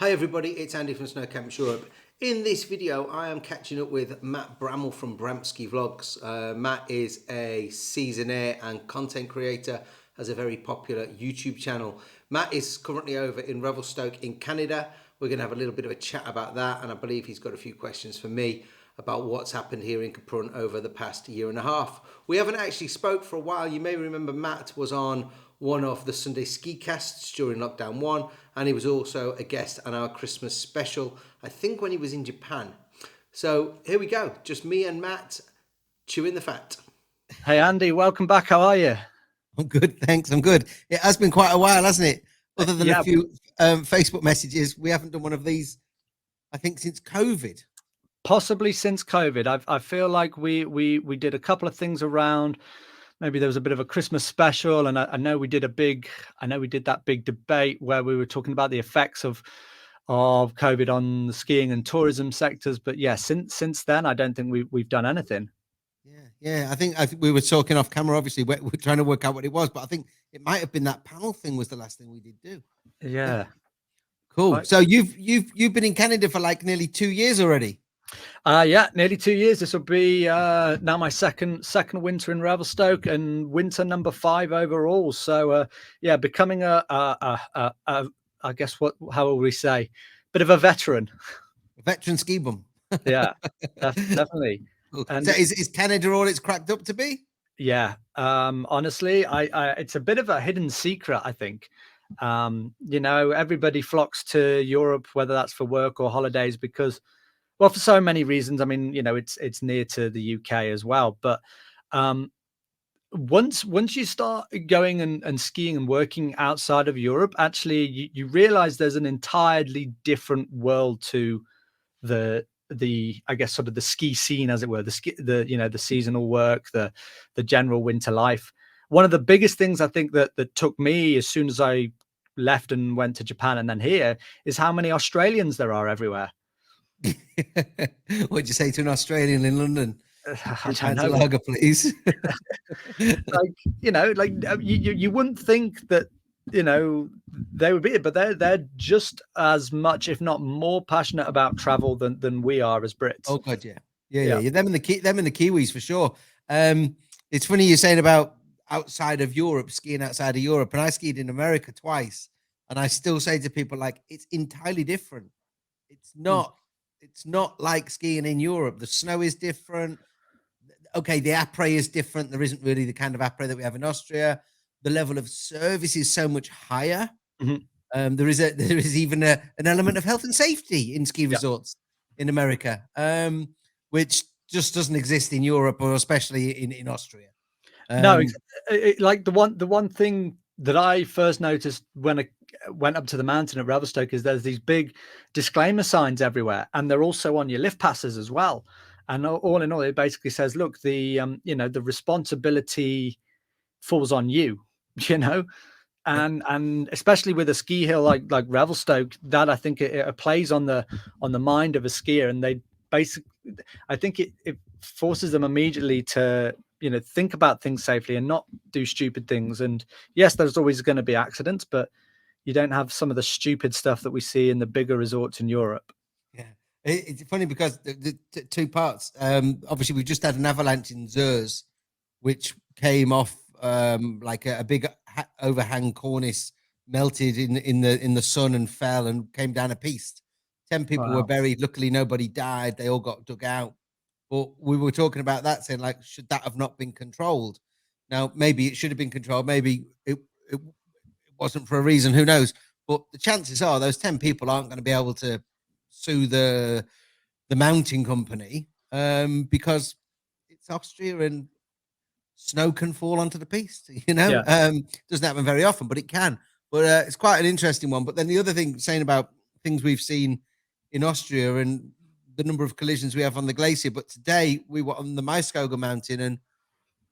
Hi everybody, it's Andy from Snow Camps Europe. In this video, I am catching up with Matt Bramall from Bramski Vlogs. Matt is a seasonaire and content creator, has a very popular YouTube channel. Matt is currently over in Revelstoke in Canada. We're going to have a little bit of a chat about that, and I believe he's got a few questions for me about what's happened here in Capron over the past year and a half. We haven't actually spoke for a while. You may remember Matt was on one of the Sunday ski casts during lockdown 1, and he was also a guest on our Christmas special, I think when he was in Japan. So here we go, just me and Matt chewing the fat. Hey Andy, welcome back. How are you? I'm good, thanks. I'm good. It has been quite a while, hasn't it? Other than a few Facebook messages, we haven't done one of these, I think, since COVID. Possibly since COVID. I feel like we did a couple of things around. Maybe there was a bit of a Christmas special, and I know we did that big debate where we were talking about the effects of COVID on the skiing and tourism sectors. But yeah, since then, I don't think we've done anything. Yeah. I think we were talking off camera. Obviously, we're trying to work out what it was, but I think it might have been that panel thing was the last thing we did do. Yeah. Cool. Right. So you've been in Canada for like nearly 2 years already. Yeah, nearly 2 years. This will be now my second winter in Revelstoke and winter number 5 overall. So yeah, becoming I guess how will we say, bit of a veteran. A veteran ski bum. Yeah, definitely. Cool. And so is Canada all it's cracked up to be? Yeah, honestly, I it's a bit of a hidden secret, I think. You know, everybody flocks to Europe, whether that's for work or holidays, because, well, for so many reasons. I mean, you know, it's near to the UK as well. But once you start going and skiing and working outside of Europe, actually, you realize there's an entirely different world to the I guess sort of the ski scene, as it were, the seasonal work, the general winter life. One of the biggest things I think that took me as soon as I left and went to Japan and then here is how many Australians there are everywhere. What'd you say to an Australian in London? I don't know. Lager, please. Like, you know, like you wouldn't think that, you know, they would be, but they're just as much, if not more, passionate about travel than we are as Brits. Oh god, yeah. Them and the Kiwis for sure. It's funny you're saying about outside of Europe, skiing outside of Europe, and I skied in America twice, and I still say to people, like, it's entirely different. It's not like skiing in Europe. The snow is different. Okay, the après is different. There isn't really the kind of après that we have in Austria. The level of service is so much higher. Mm-hmm. There is even an element of health and safety in ski resorts in America, which just doesn't exist in Europe, or especially in Austria. No, like the one thing that I first noticed when I went up to the mountain at Revelstoke is there's these big disclaimer signs everywhere, and they're also on your lift passes as well. And all in all, it basically says, look, the the responsibility falls on you, you know, and especially with a ski hill like Revelstoke, that I think it plays on the mind of a skier, and they basically, I think it forces them immediately to, you know, think about things safely and not do stupid things. And yes, there's always going to be accidents, but you don't have some of the stupid stuff that we see in the bigger resorts in Europe. Yeah, it's funny because the two parts. Obviously, we've just had an avalanche in Zers, which came off like a big overhang cornice, melted in the sun and fell and came down a piste. 10 people were buried. Luckily, nobody died. They all got dug out. But we were talking about that, saying, like, should that have not been controlled? Now, maybe it should have been controlled. Maybe it wasn't for a reason. Who knows? But the chances are those 10 people aren't going to be able to sue the mounting company because it's Austria and snow can fall onto the piste. You know, doesn't happen very often, but it can. But it's quite an interesting one. But then the other thing, saying about things we've seen in Austria and the number of collisions we have on the glacier. But today we were on the Maiskoga mountain and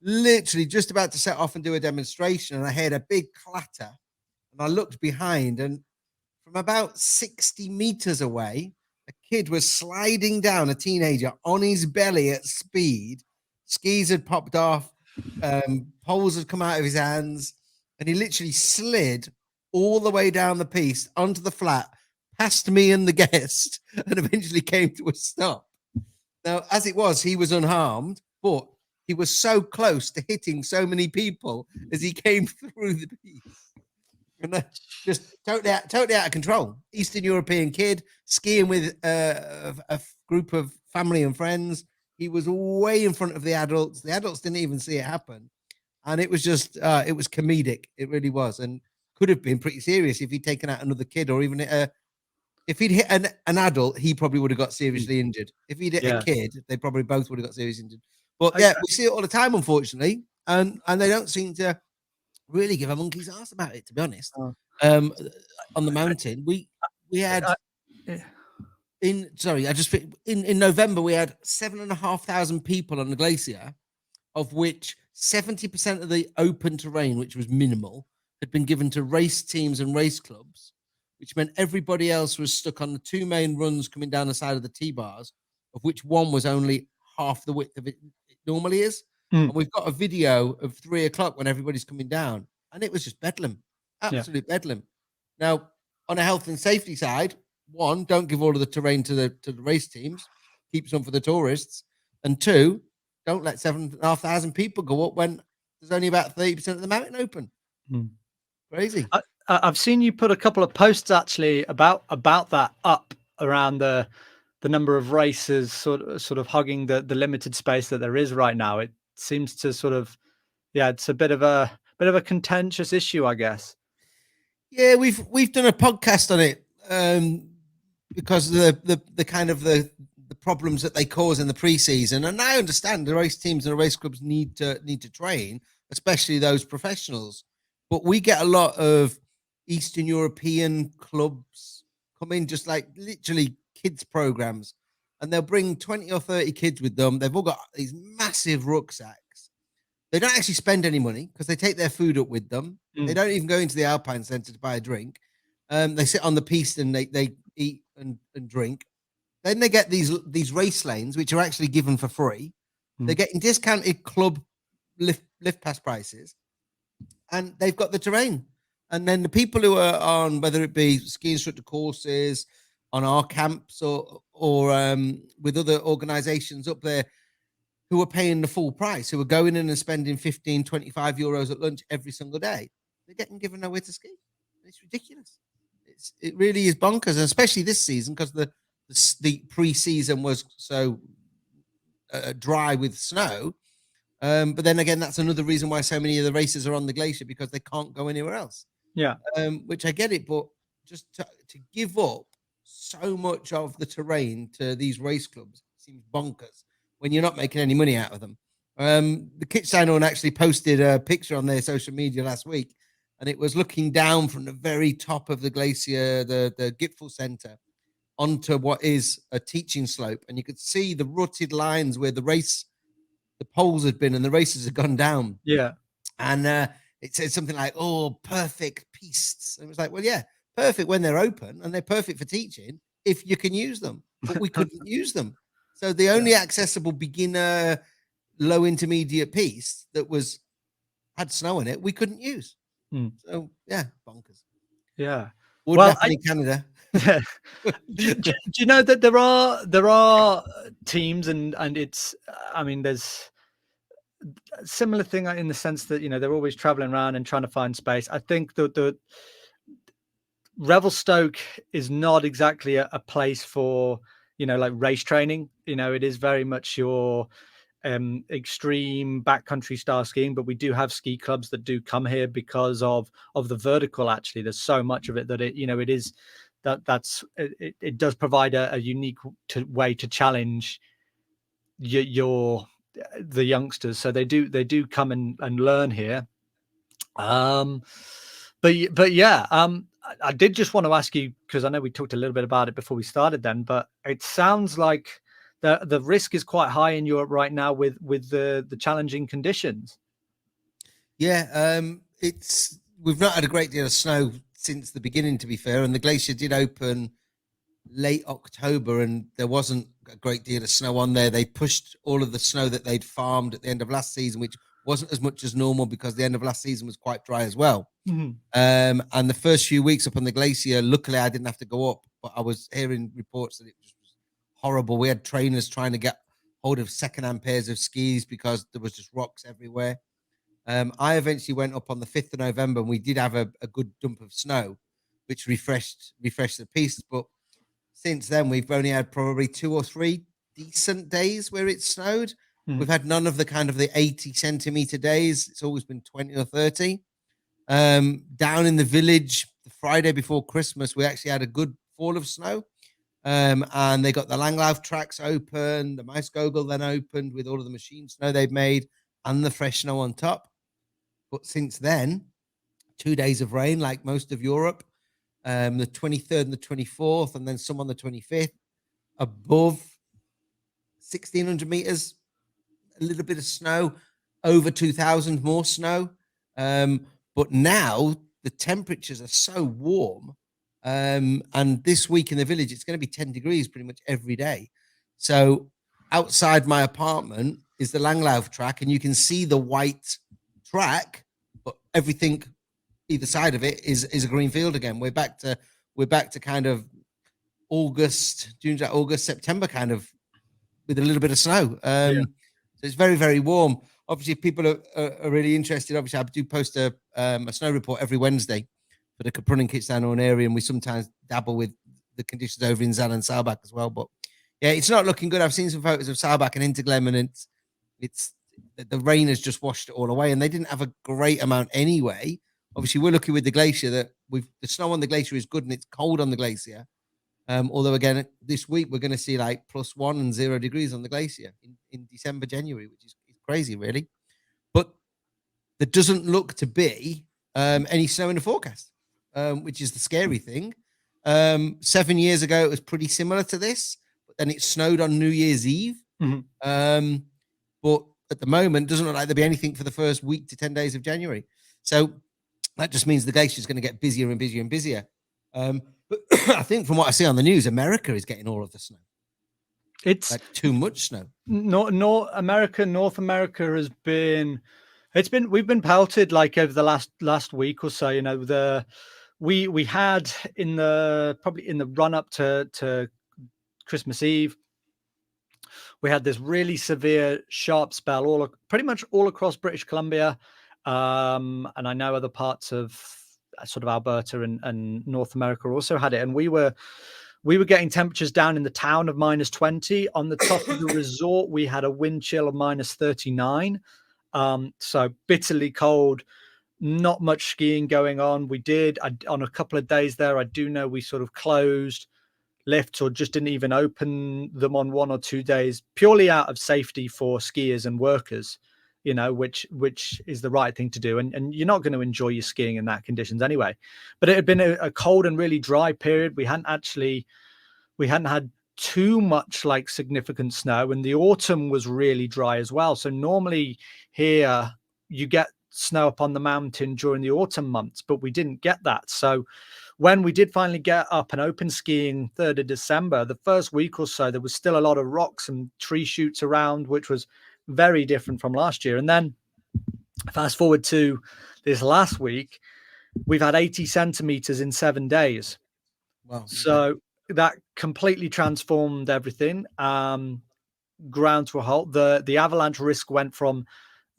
literally just about to set off and do a demonstration, and I heard a big clatter, and I looked behind, and from about 60 meters away, a kid was sliding down, a teenager, on his belly at speed. Skis had popped off, poles had come out of his hands, and he literally slid all the way down the piste onto the flat, past me and the guest, and eventually came to a stop. Now, as it was, he was unharmed, but he was so close to hitting so many people as he came through the piece. And just totally out of control. Eastern European kid skiing with a group of family and friends. He was way in front of the adults. The adults didn't even see it happen, and it was just it was comedic. It really was, and could have been pretty serious if he'd taken out another kid, or even if he'd hit an adult, he probably would have got seriously injured. If he'd hit a kid, they probably both would have got seriously injured. But yeah, we see it all the time, unfortunately, and they don't seem to really give a monkey's ass about it, to be honest. On the mountain, we had in November we had 7,500 people on the glacier, of which 70% of the open terrain, which was minimal, had been given to race teams and race clubs, which meant everybody else was stuck on the two main runs coming down the side of the T-bars, of which one was only half the width of it normally is. And we've got a video of 3 o'clock when everybody's coming down, and it was just bedlam, absolute bedlam. Now, on a health and safety side, one, don't give all of the terrain to the race teams, keep some for the tourists, and two, don't let 7,500 people go up when there's only about 30% of the mountain open. Crazy. I've seen you put a couple of posts actually about that up around the number of races sort of hugging the limited space that there is right now. It seems to sort of, it's a bit of a contentious issue, I guess. Yeah, we've done a podcast on it because of the kind of the problems that they cause in the pre-season, and I understand the race teams and the race clubs need to train, especially those professionals. But we get a lot of Eastern European clubs come in, just like literally kids programs, and they'll bring 20 or 30 kids with them. They've all got these massive rucksacks. They don't actually spend any money because they take their food up with them. They don't even go into the Alpine Centre to buy a drink. They sit on the piste and they eat and drink. Then they get these race lanes, which are actually given for free. They're getting discounted club lift pass prices, and they've got the terrain. And then the people who are on, whether it be ski instructor courses, on our camps, or with other organisations up there, who are paying the full price, who are going in and spending 15, 25 euros at lunch every single day, they're getting given nowhere to ski. It's ridiculous. It really is bonkers, and especially this season because the pre-season was so dry with snow. But then again, that's another reason why so many of the races are on the glacier, because they can't go anywhere else. Yeah. Which I get it, but just to give up so much of the terrain to these race clubs seems bonkers when you're not making any money out of them. The Kitstein actually posted a picture on their social media last week, and it was looking down from the very top of the glacier, the Gipfel Center, onto what is a teaching slope, and you could see the rutted lines where the poles had been and the races had gone down. Yeah. And it said something like, "Oh, perfect pistes." And it was like, well, yeah, perfect when they're open, and they're perfect for teaching if you can use them. But we couldn't use them. So the only accessible beginner, low intermediate piste that had snow in it, we couldn't use. So yeah, bonkers. Yeah. Wouldn't happen in Canada. do you know that there are teams and it's, I mean, there's a similar thing in the sense that, you know, they're always traveling around and trying to find space. I think that the Revelstoke is not exactly a place for, you know, like race training. You know, it is very much your extreme backcountry style skiing, but we do have ski clubs that do come here because of the vertical. Actually, there's so much of it that it is it does provide a unique way to challenge the youngsters. So they do come and learn here. But yeah, I did just want to ask you, because I know we talked a little bit about it before we started then, but it sounds like the risk is quite high in Europe right now with the challenging conditions. Yeah, we've not had a great deal of snow since the beginning, to be fair, and the glacier did open late October, and there wasn't a great deal of snow on there. They pushed all of the snow that they'd farmed at the end of last season, which wasn't as much as normal because the end of last season was quite dry as well. And the first few weeks up on the glacier, luckily I didn't have to go up, but I was hearing reports that it was horrible. We had trainers trying to get hold of second-hand pairs of skis because there was just rocks everywhere. I eventually went up on the 5th of November, and we did have a good dump of snow, which refreshed the piste. But since then, we've only had probably 2 or 3 decent days where it snowed. We've had none of the kind of the 80-centimeter days. It's always been 20 or 30. Down in the village, the Friday before Christmas, we actually had a good fall of snow. And they got the Langlauf tracks open. The Maisgogel then opened with all of the machine snow they've made and the fresh snow on top. But since then, 2 days of rain, like most of Europe, the 23rd and the 24th, and then some on the 25th, above 1,600 meters, a little bit of snow, over 2,000 more snow. But now the temperatures are so warm. And this week in the village, it's going to be 10 degrees pretty much every day. So outside my apartment is the Langlauf track, and you can see the white track, but everything either side of it is a green field again. We're back to kind of June, August, September, kind of with a little bit of snow. So it's very, very warm. Obviously, if people are really interested, obviously I do post a snow report every Wednesday for the Kaprun Kitsano area, and we sometimes dabble with the conditions over in Zan and Saalbach as well. But yeah, it's not looking good. I've seen some photos of Saalbach and Interglem, and it's the rain has just washed it all away, and they didn't have a great amount anyway. Obviously, we're lucky with the glacier that the snow on the glacier is good and it's cold on the glacier. Although again, this week we're going to see like +1 and 0 degrees on the glacier in December, January, which is crazy, really. But there doesn't look to be any snow in the forecast, which is the scary thing. 7 years ago, it was pretty similar to this, but then it snowed on New Year's Eve. But at the moment, it doesn't look like there'll be anything for the first week to 10 days of January. So that just means the glacier is going to get busier and busier and busier. But I think from what I see on the news, America is getting all of the snow. It's like too much snow. North America has been, we've been pelted like over the last week or so. You know, we had probably in the run up to Christmas Eve, we had this really severe sharp spell pretty much all across British Columbia. And I know other parts of sort of Alberta and North America also had it. And we were getting temperatures down in the town of -20. On the top of the resort, we had a wind chill of -39. So bitterly cold, not much skiing going on. We did on a couple of days there. I do know we sort of closed lifts or just didn't even open them on 1 or 2 days, purely out of safety for skiers and workers, you know, which is the right thing to do. And you're not going to enjoy your skiing in that conditions anyway. But it had been a cold and really dry period. We hadn't had too much like significant snow, and the autumn was really dry as well. So normally here you get snow up on the mountain during the autumn months, but we didn't get that. So when we did finally get up and open skiing 3rd of December, the first week or so, there was still a lot of rocks and tree shoots around, which was very different from last year. And then fast forward to this last week, we've had 80 centimeters in 7 days. Wow. So that completely transformed everything. Ground to a halt. The avalanche risk went from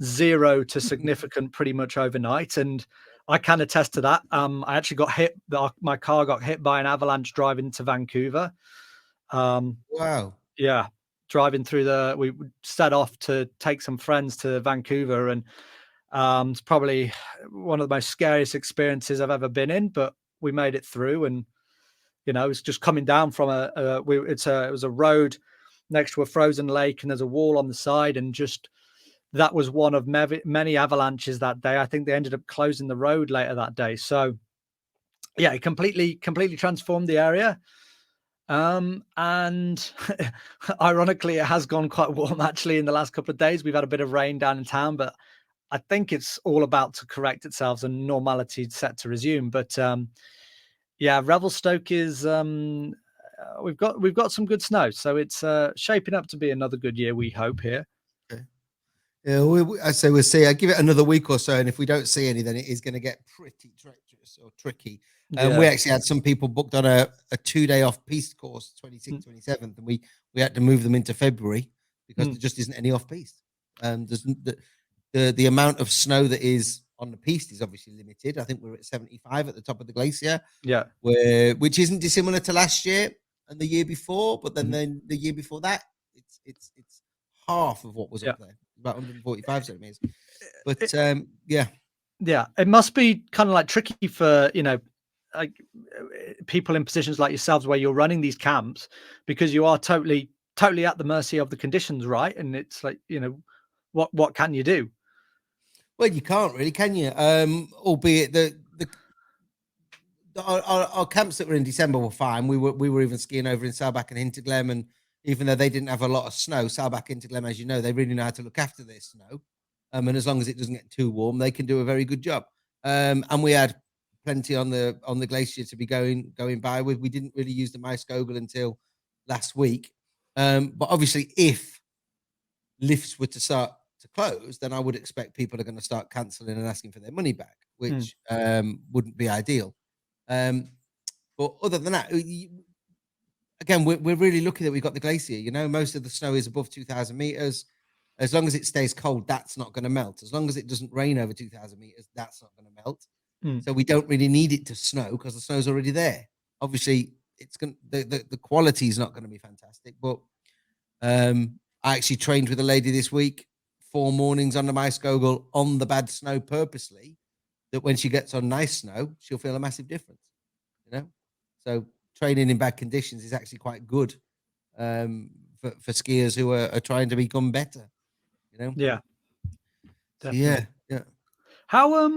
0 to significant pretty much overnight. And I can attest to that. I actually got hit. My car got hit by an avalanche driving to Vancouver. Wow. Yeah. Driving through we set off to take some friends to Vancouver, and it's probably one of the most scariest experiences I've ever been in, but we made it through. And, you know, it's just coming down from it was a road next to a frozen lake, and there's a wall on the side, and just, that was one of many avalanches that day. I think they ended up closing the road later that day. So yeah, it completely transformed the area. And ironically, it has gone quite warm actually in the last couple of days. We've had a bit of rain down in town, but I think it's all about to correct itself and normality set to resume. But yeah, Revelstoke is we've got some good snow, so it's shaping up to be another good year, we hope, here. Okay. Yeah, I say we'll see. I give it another week or so, and if we don't see any, then it is going to get pretty treacherous or tricky. Yeah. We actually had some people booked on a 2-day off-piste course, 26th, 27th, and we had to move them into February because there just isn't any off-piste. There's the amount of snow that is on the piste is obviously limited. I think we're at 75 at the top of the glacier. Yeah. Which isn't dissimilar to last year and the year before, but then the year before that, it's half of what was up there, about 145 centimeters. But yeah, it must be kind of like tricky for like people in positions like yourselves where you're running these camps, because you are totally at the mercy of the conditions, right? And it's like, what can you do? Well, you can't really, can you? Albeit our camps that were in December were fine. We were even skiing over in Saalbach and Hinterglemm, and even though they didn't have a lot of snow, Saalbach, Hinterglemm, as you know, they really know how to look after their snow. And as long as it doesn't get too warm, they can do a very good job. And we had plenty on the glacier to be going by with. We didn't really use the Maeskogel until last week. But obviously, if lifts were to start to close, then I would expect people are going to start cancelling and asking for their money back, which wouldn't be ideal. But other than that, again, we're really lucky that we've got the glacier. Most of the snow is above 2,000 meters. As long as it stays cold, that's not going to melt. As long as it doesn't rain over 2,000 meters, that's not going to melt. So we don't really need it to snow because the snow's already there. Obviously, it's going the quality is not going to be fantastic. But I actually trained with a lady this week, 4 mornings on the Maeskogel on the bad snow purposely, that when she gets on nice snow, she'll feel a massive difference. So training in bad conditions is actually quite good for skiers who are trying to become better. Yeah, definitely. Yeah. How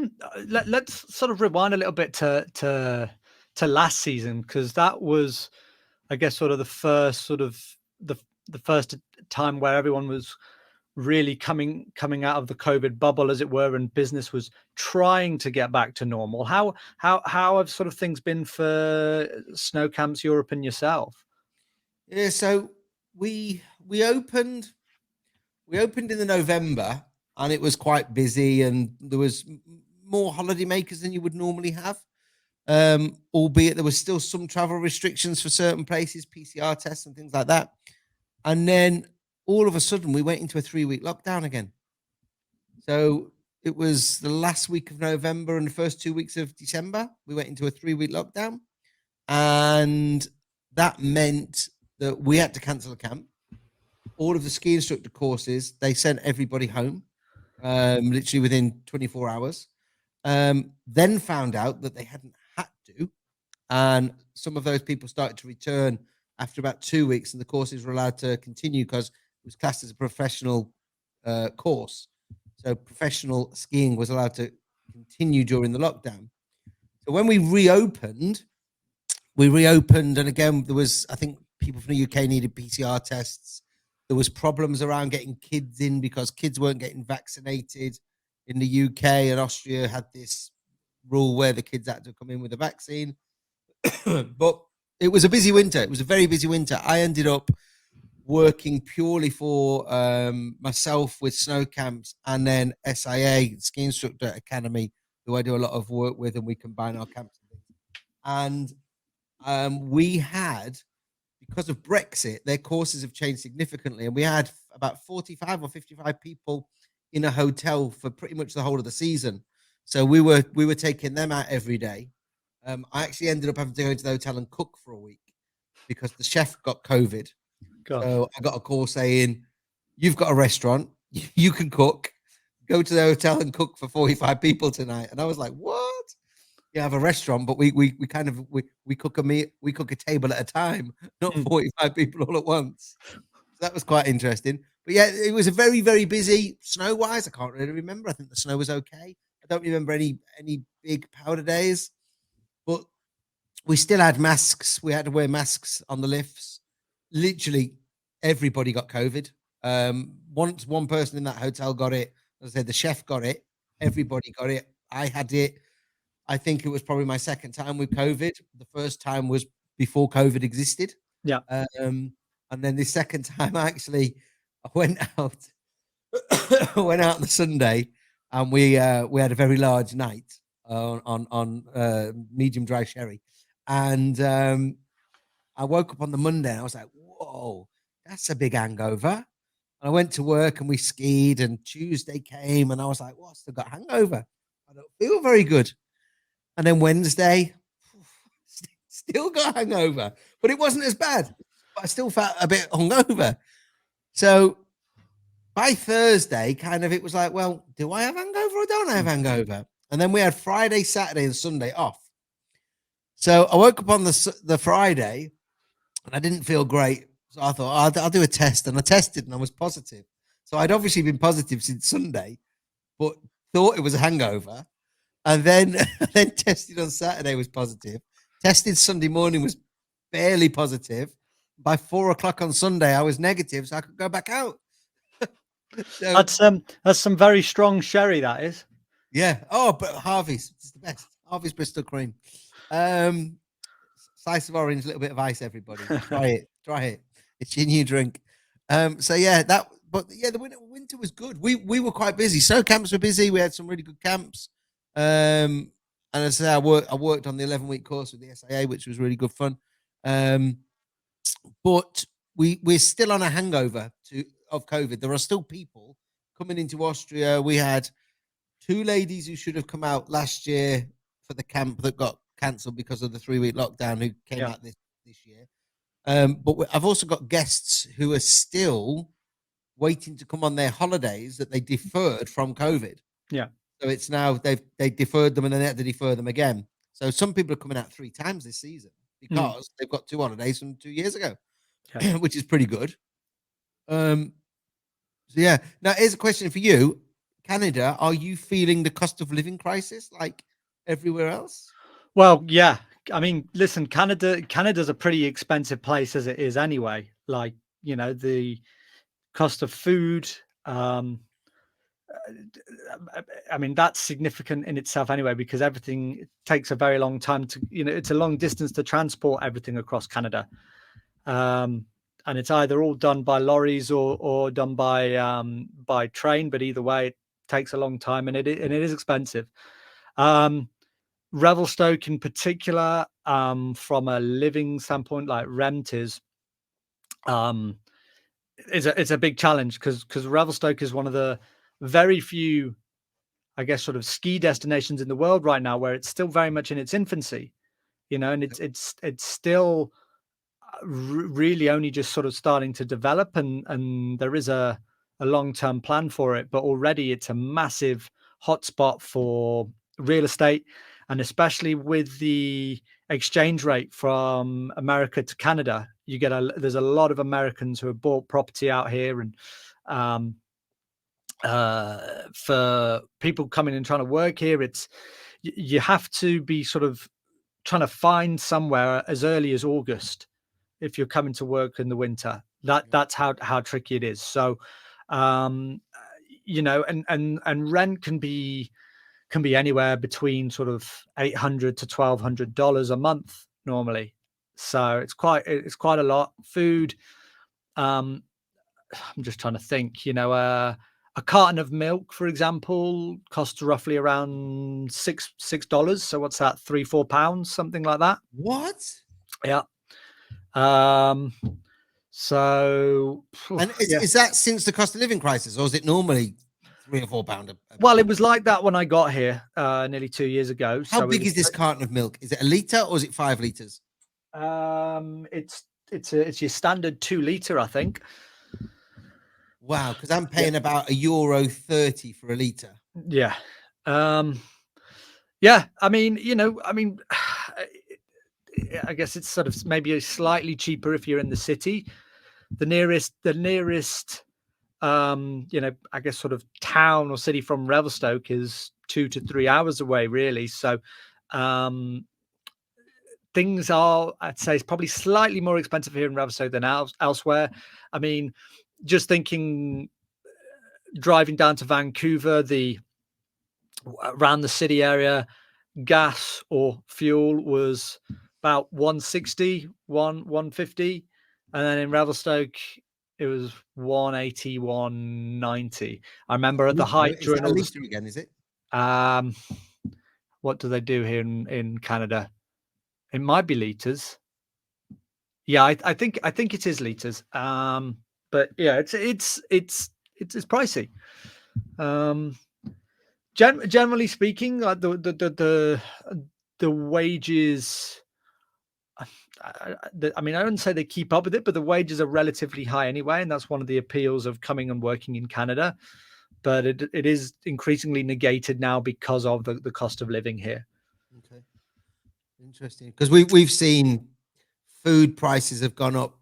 let's sort of rewind a little bit to last season, because that was, I guess, sort of the first the first time where everyone was really coming out of the COVID bubble, as it were, and business was trying to get back to normal. How have sort of things been for Snow Camps Europe and yourself? Yeah, so we opened in the November, and it was quite busy, and there was more holiday makers than you would normally have. Albeit there was still some travel restrictions for certain places, PCR tests and things like that. And then all of a sudden we went into a 3-week lockdown again. So it was the last week of November and the first 2 weeks of December, we went into a 3-week lockdown. And that meant that we had to cancel a camp. All of the ski instructor courses, they sent everybody home, literally within 24 hours. Then found out that they hadn't had to. And some of those people started to return after about 2 weeks, and the courses were allowed to continue because it was classed as a professional course. So professional skiing was allowed to continue during the lockdown. So when we reopened, and again, there was, I think people from the UK needed PCR tests. There was problems around getting kids in because kids weren't getting vaccinated in the UK, and Austria had this rule where the kids had to come in with a vaccine. But it was a busy winter. It was a very busy winter. I ended up working purely for myself with Snow Camps, and then SIA, Ski Instructor Academy, who I do a lot of work with, and we combine our camps. And we had, because of Brexit, their courses have changed significantly, and we had about 45 or 55 people in a hotel for pretty much the whole of the season. So we were taking them out every day. I actually ended up having to go into the hotel and cook for a week because the chef got COVID. Gosh. So I got a call saying, "You've got a restaurant, you can cook. Go to the hotel and cook for 45 people tonight." And I was like, "What? You have a restaurant, but we cook a meal, we cook a table at a time, not 45 people all at once." So that was quite interesting. But yeah, it was a very, very busy snow-wise. I can't really remember. I think the snow was okay. I don't remember any big powder days, but we still had masks. We had to wear masks on the lifts. Literally everybody got COVID. Once one person in that hotel got it, as I said, the chef got it. Everybody got it. I had it. I think it was probably my second time with COVID. The first time was before COVID existed. Yeah. And then the second time, I went out went out on the Sunday, and we had a very large night on medium dry sherry, and I woke up on the Monday and I was like, whoa, that's a big hangover. And I went to work and we skied, and Tuesday came and I was like, well, I still got hangover. I don't feel very good. And then Wednesday, still got hangover, but it wasn't as bad. But I still felt a bit hungover. So by Thursday, kind of, it was like, well, do I have hangover or don't I have hangover? And then we had Friday, Saturday, and Sunday off. So I woke up on the Friday and I didn't feel great. So I thought, I'll do a test. And I tested and I was positive. So I'd obviously been positive since Sunday, but thought it was a hangover. And then, then tested on Saturday, was positive. Tested Sunday morning, was barely positive. By 4 o'clock on Sunday, I was negative, so I could go back out. So, that's some very strong sherry, that is. Yeah. Oh, but Harvey's is the best. Harvey's Bristol Cream. Slice of orange, a little bit of ice, everybody. Try it. Try it. It's your new drink. So yeah, the winter was good. We were quite busy. So camps were busy. We had some really good camps. And as I say, I worked on the 11-week course with the SIA, which was really good fun. But we're still on a hangover of COVID. There are still people coming into Austria. We had 2 ladies who should have come out last year for the camp that got cancelled because of the 3-week lockdown, who came out this year. But I've also got guests who are still waiting to come on their holidays that they deferred from COVID. Yeah. So it's now they deferred them and then they had to defer them again. So some people are coming out 3 times this season because they've got 2 holidays from 2 years ago, which is pretty good. So yeah. Now here's a question for you. Canada, are you feeling the cost of living crisis like everywhere else? Well, yeah. I mean, listen, Canada's a pretty expensive place as it is anyway. Like, you know, the cost of food, I mean, that's significant in itself anyway, because everything takes a very long time to, you know, it's a long distance to transport everything across Canada. And it's either all done by lorries or done by train, but either way, it takes a long time and it is expensive. Revelstoke in particular, from a living standpoint, like rent is it's a big challenge because Revelstoke is one of the very few, I guess, sort of ski destinations in the world right now where it's still very much in its infancy, you know, and it's still really only just sort of starting to develop, and there is a long-term plan for it, but already it's a massive hotspot for real estate, and especially with the exchange rate from America to Canada, there's a lot of Americans who have bought property out here, and for people coming and trying to work here, you have to be sort of trying to find somewhere as early as August if you're coming to work in the winter. That's how tricky it is. So you know, and rent can be anywhere between sort of $800 to $1,200 a month normally. So it's quite a lot. Food, I'm just trying to think, you know, a carton of milk, for example, costs roughly around $6. So what's that? £3-4, something like that. What? Yeah. So, and is that since the cost of living crisis, or is it normally £3 or £4? Well, it was like that when I got here nearly 2 years ago. How big is this carton of milk? Is it a litre or is it 5 litres? It's your standard 2 litre, I think. Wow, because I'm paying about €1.30 for a litre. Yeah. Yeah, I mean, you know, I guess it's sort of maybe slightly cheaper if you're in the city. The nearest you know, I guess sort of town or city from Revelstoke is 2 to 3 hours away, really. So things are, I'd say, it's probably slightly more expensive here in Revelstoke than elsewhere. I mean, just thinking, driving down to Vancouver, around the city area, gas or fuel was about 160, 150, and then in Revelstoke it was 180, 190. I remember at the height Is during that a all litre again, is it? what do they do here in Canada? It might be liters. Yeah, I think it is liters. But yeah, it's pricey. Generally speaking, like the wages. I mean, I wouldn't say they keep up with it, but the wages are relatively high anyway, and that's one of the appeals of coming and working in Canada. But it is increasingly negated now because of the cost of living here. Okay, interesting. Because we've seen food prices have gone up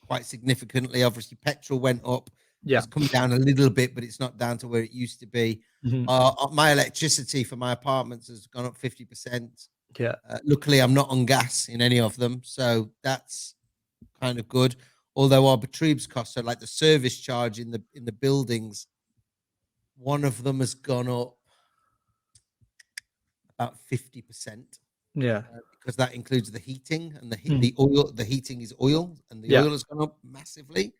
quite significantly. Obviously, petrol went up. Yeah. It's come down a little bit, but it's not down to where it used to be. My electricity for my apartments has gone up 50%. Yeah. Luckily, I'm not on gas in any of them, so that's kind of good. Although our Betriebs costs, so like the service charge in the buildings, one of them has gone up about 50%. Yeah. Because that includes the heating and the oil. The heating is oil, and the oil has gone up massively.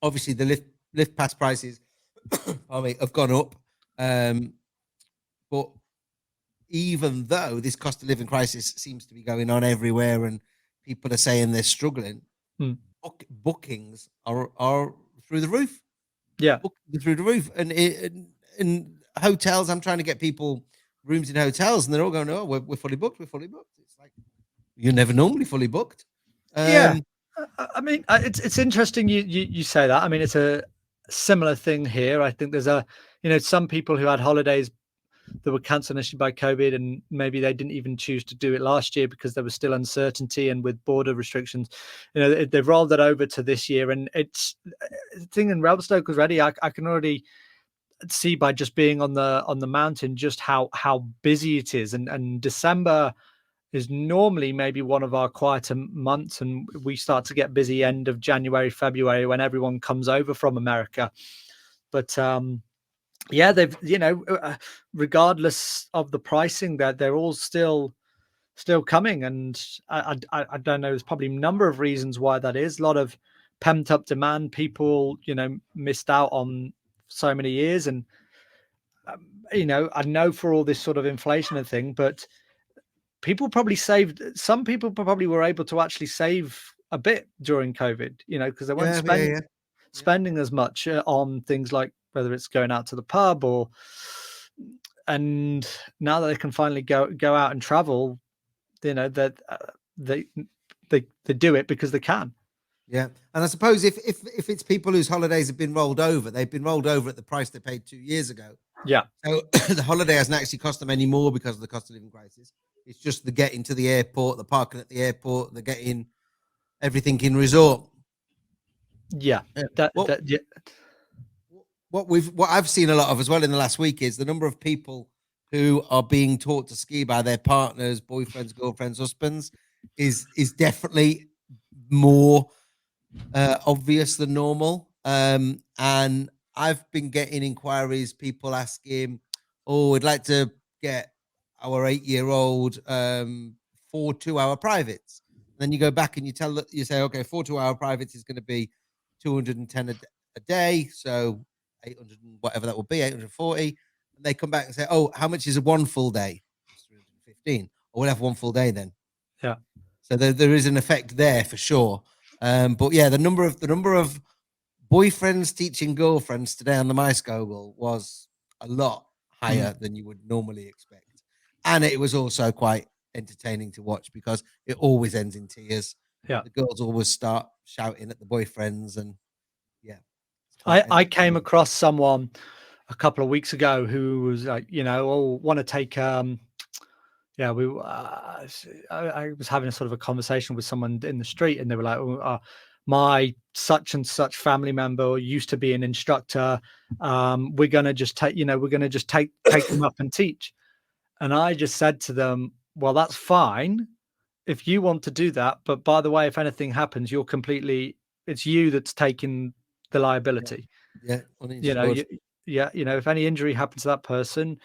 Obviously, the lift pass prices have gone up. But even though this cost of living crisis seems to be going on everywhere, and people are saying they're struggling, bookings are through the roof. Yeah, through the roof, and in hotels, I'm trying to get people rooms in hotels, and they're all going, "Oh, we're fully booked. We're fully booked." It's like you're never normally fully booked. Yeah, I mean, it's interesting you say that. I mean, it's a similar thing here. I think there's some people who had holidays that were cancelled initially by COVID, and maybe they didn't even choose to do it last year because there was still uncertainty, and with border restrictions, they've rolled it over to this year. And it's the thing in Revelstoke already. I can already see by just being on the mountain just how busy it is, and December is normally maybe one of our quieter months, and we start to get busy end of January, February, when everyone comes over from America. But yeah, they've regardless of the pricing, that they're all still coming, and I don't know. There's probably a number of reasons why that is. A lot of pent up demand. People missed out on so many years, and I know for all this sort of inflation and thing, but some people probably were able to actually save a bit during COVID, because they weren't spending as much on things like whether it's going out to the pub and now that they can finally go out and travel, that they do it because they can. Yeah, and I suppose if it's people whose holidays have been rolled over, they've been rolled over at the price they paid 2 years ago. Yeah. So the holiday hasn't actually cost them any more because of the cost of living crisis. It's just the getting to the airport, the parking at the airport, the getting everything in resort. Yeah. What I've seen a lot of as well in the last week is the number of people who are being taught to ski by their partners, boyfriends, girlfriends, husbands is definitely more obvious than normal. And I've been getting inquiries, people asking, "Oh, we'd like to get our 8-year-old 4 2-hour privates." And then you go back and you say, "Okay, 4 2-hour privates is going to be 210 a day, so 800 whatever that will be, 840." And they come back and say, "Oh, how much is a one full day?" It's 315. Or we'll have one full day then. Yeah. So there is an effect there for sure. But yeah, the number of boyfriends teaching girlfriends today on the MyScoggle was a lot higher than you would normally expect. And it was also quite entertaining to watch because it always ends in tears. Yeah. The girls always start shouting at the boyfriends, and yeah. I came across someone a couple of weeks ago who was like, want to take I was having a sort of a conversation with someone in the street, and they were like, my such and such family member used to be an instructor. We're gonna just take them up and teach. And I just said to them, well, that's fine if you want to do that, but by the way, if anything happens, it's you that's taking the liability. Yeah. If any injury happens to that person,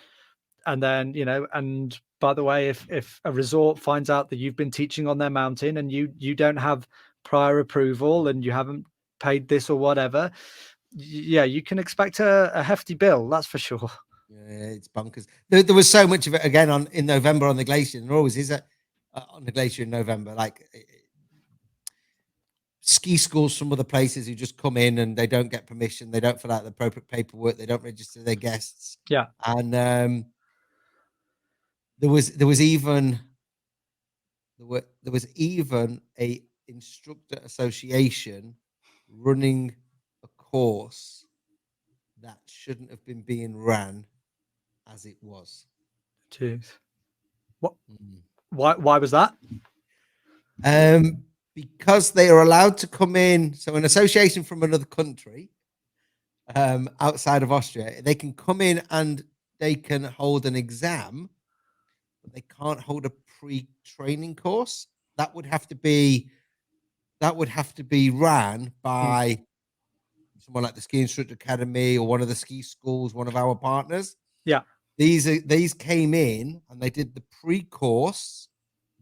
and then and by the way, if a resort finds out that you've been teaching on their mountain and you don't have prior approval and you haven't paid this or whatever, yeah, you can expect a hefty bill. That's for sure. Yeah, it's bonkers. There was so much of it again in November on the glacier, and there always is on the glacier in November. Like ski schools from other places who just come in and they don't get permission, they don't fill out the appropriate paperwork, they don't register their guests. Yeah, and there was even a instructor association running a course that shouldn't have been being ran as it was. jeez. What? Why was that? Because they are allowed to come in. So an association from another country, outside of Austria, they can come in and they can hold an exam, but they can't hold a pre-training course. That would have to be ran by someone like the Ski Instructor Academy or one of the ski schools, one of our partners. Yeah. These came in and they did the pre-course,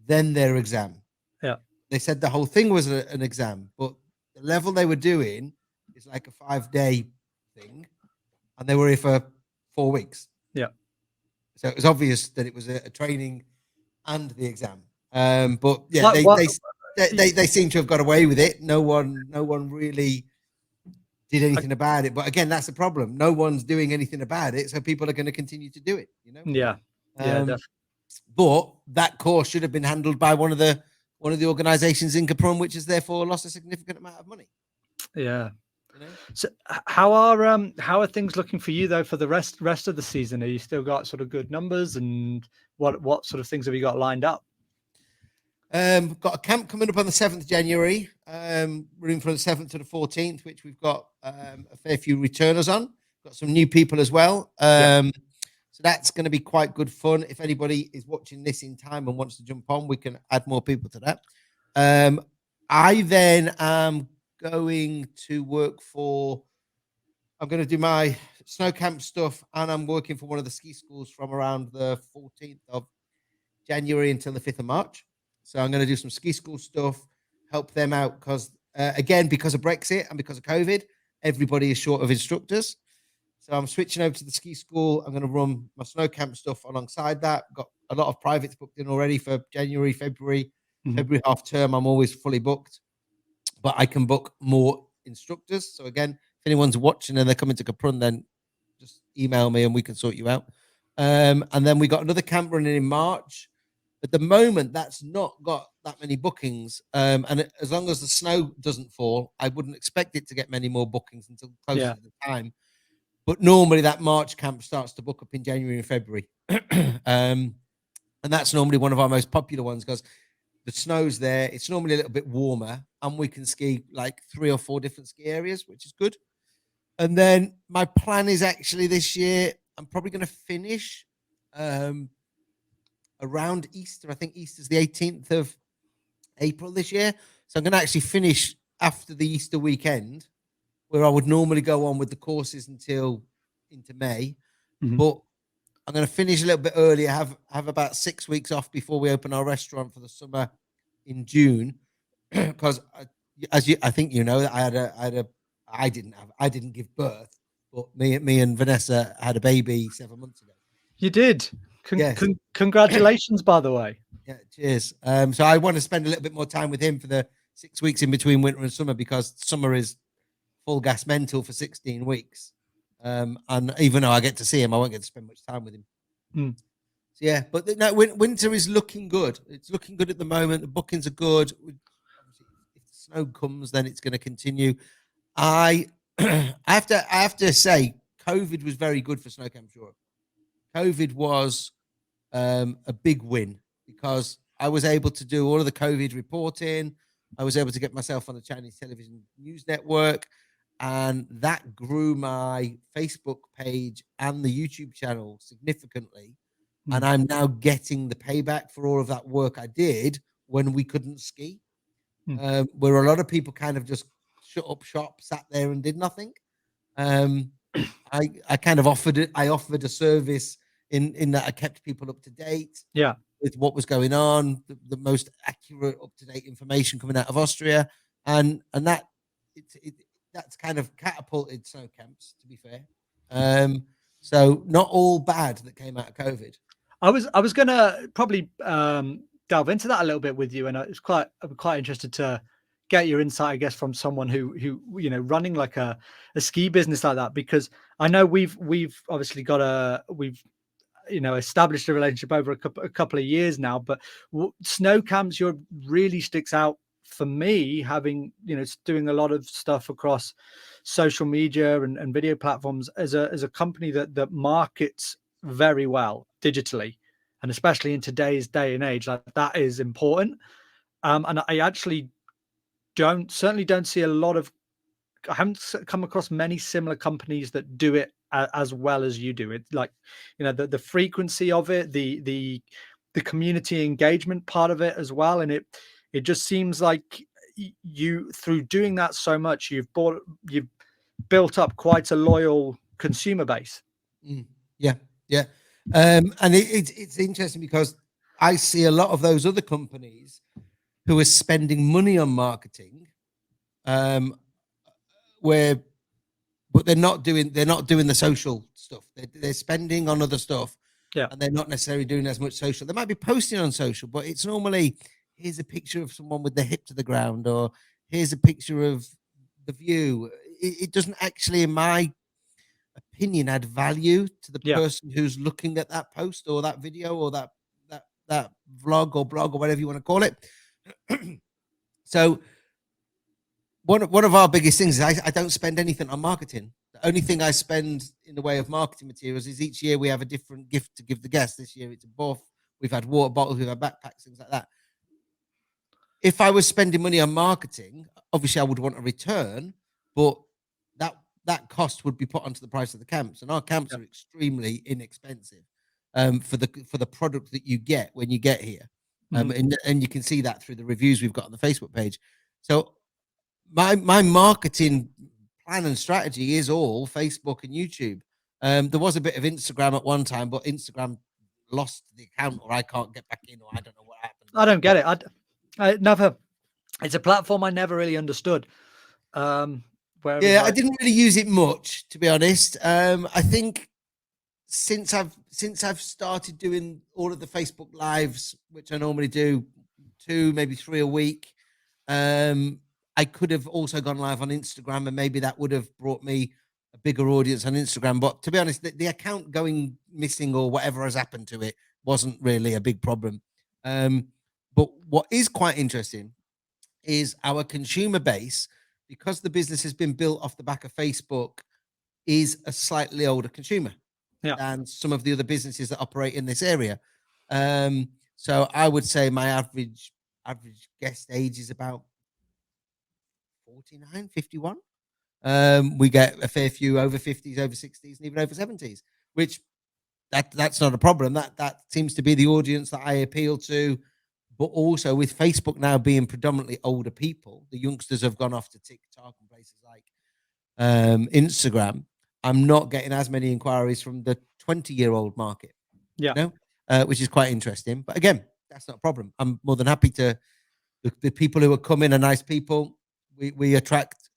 then their exam. Yeah. They said the whole thing was an exam, but the level they were doing is like a 5-day thing, and they were here for 4 weeks. Yeah. So it was obvious that it was a training and the exam. But yeah, they seem to have got away with it. No one really did anything about it. But again, that's the problem. No one's doing anything about it, so people are going to continue to do it. You know? Yeah. Yeah. Definitely. But that course should have been handled by one of the organizations in Capron, which has therefore lost a significant amount of money. Yeah. You know? So how are things looking for you though for the rest of the season? Are you still got sort of good numbers, and what sort of things have you got lined up? Got a camp coming up on the 7th of January. We're in from the 7th to the 14th, which we've got a fair few returners on. Got some new people as well. So that's going to be quite good fun. If anybody is watching this in time and wants to jump on, we can add more people to that. I then am going to work I'm going to do my snow camp stuff, and I'm working for one of the ski schools from around the 14th of January until the 5th of March. So I'm going to do some ski school stuff, help them out because, again, because of Brexit and because of COVID, everybody is short of instructors. So I'm switching over to the ski school. I'm going to run my snow camp stuff alongside that. Got a lot of privates booked in already for January, February, February half term. I'm always fully booked, but I can book more instructors. So again, if anyone's watching and they're coming to Capron, then just email me and we can sort you out. And then we got another camp running in March. At the moment, that's not got that many bookings. And as long as the snow doesn't fall, I wouldn't expect it to get many more bookings until closer to the time. But normally that March camp starts to book up in January and February. And that's normally one of our most popular ones because the snow's there. It's normally a little bit warmer and we can ski like 3 or 4 different ski areas, which is good. And then my plan is actually this year, I'm probably going to finish around Easter. I think Easter's the 18th of April this year. So I'm going to actually finish after the Easter weekend, where I would normally go on with the courses until into May. But I'm going to finish a little bit earlier, have about 6 weeks off before we open our restaurant for the summer in June. Because I think you know that I didn't give birth, but me and Vanessa had a baby 7 months ago. You did. Congratulations, by the way. Yeah, cheers. So I want to spend a little bit more time with him for the 6 weeks in between winter and summer, because summer is full gas mental for 16 weeks. And even though I get to see him, I won't get to spend much time with him. So yeah, but no, winter is looking good. It's looking good at the moment. The bookings are good. Obviously, if the snow comes, then it's going to continue. I have to say, COVID was very good for Snow Camps Europe. COVID was a big win because I was able to do all of the COVID reporting. I was able to get myself on the Chinese television news network, and that grew my Facebook page and the YouTube channel significantly. And I'm now getting the payback for all of that work I did when we couldn't ski, where a lot of people kind of just shut up shop, sat there and did nothing. I kind of offered a service in that I kept people up to date with what was going on, the most accurate, up-to-date information coming out of Austria. that that's kind of catapulted snow camps, to be fair. So not all bad that came out of COVID. I was gonna probably delve into that a little bit with you, and I'm quite interested to get your insight, I guess, from someone who you know, running like a ski business like that, because I know we've obviously we've you know, established a relationship over a couple of years now, but snow camps really sticks out for me, having, you know, doing a lot of stuff across social media and video platforms as a company that markets very well digitally, and especially in today's day and age, like that is important. And I actually certainly don't see a lot of, I haven't come across many similar companies that do it as well as you do it. Like, you know, the frequency of it, the community engagement part of it as well, and it just seems like you, through doing that so much, you've built up quite a loyal consumer base. Yeah, yeah. And it's interesting because I see a lot of those other companies who are spending money on marketing, but they're not doing the social stuff. They're spending on other stuff, Yeah, and they're not necessarily doing as much social. They might be posting on social, but it's normally, here's a picture of someone with their hip to the ground, or here's a picture of the view. It doesn't actually, in my opinion, add value to the yeah, person who's looking at that post or that video or that vlog or blog or whatever you want to call it. So one of our biggest things is I don't spend anything on marketing. The only thing I spend in the way of marketing materials is each year we have a different gift to give the guests. This year it's a buff. We've had water bottles, we've had backpacks, things like that. If I was spending money on marketing, obviously I would want a return, but that cost would be put onto the price of the camps, and our camps are extremely inexpensive for the product that you get when you get here. And you can see that through the reviews we've got on the Facebook page. So my marketing plan and strategy is all Facebook and YouTube. There was a bit of Instagram at one time, but Instagram lost the account, or I can't get back in, or I don't know what happened. I don't get it. I never. It's a platform I never really understood. Yeah, I didn't really use it much, to be honest. I think since I've started doing all of the Facebook lives, which I normally do 2, maybe 3 a week, I could have also gone live on Instagram, and maybe that would have brought me a bigger audience on Instagram. But to be honest, the account going missing or whatever has happened to it wasn't really a big problem. But what is quite interesting is our consumer base, because the business has been built off the back of Facebook, is a slightly older consumer than some of the other businesses that operate in this area. So I would say my average guest age is about 49, 51. We get a fair few over 50s, over 60s, and even over 70s, which that's not a problem. That seems to be the audience that I appeal to. But also with Facebook now being predominantly older people, the youngsters have gone off to TikTok and places like Instagram. I'm not getting as many inquiries from the 20-year-old market, you know, which is quite interesting. But again, that's not a problem. I'm more than happy to. The people who are coming are nice people. We attract.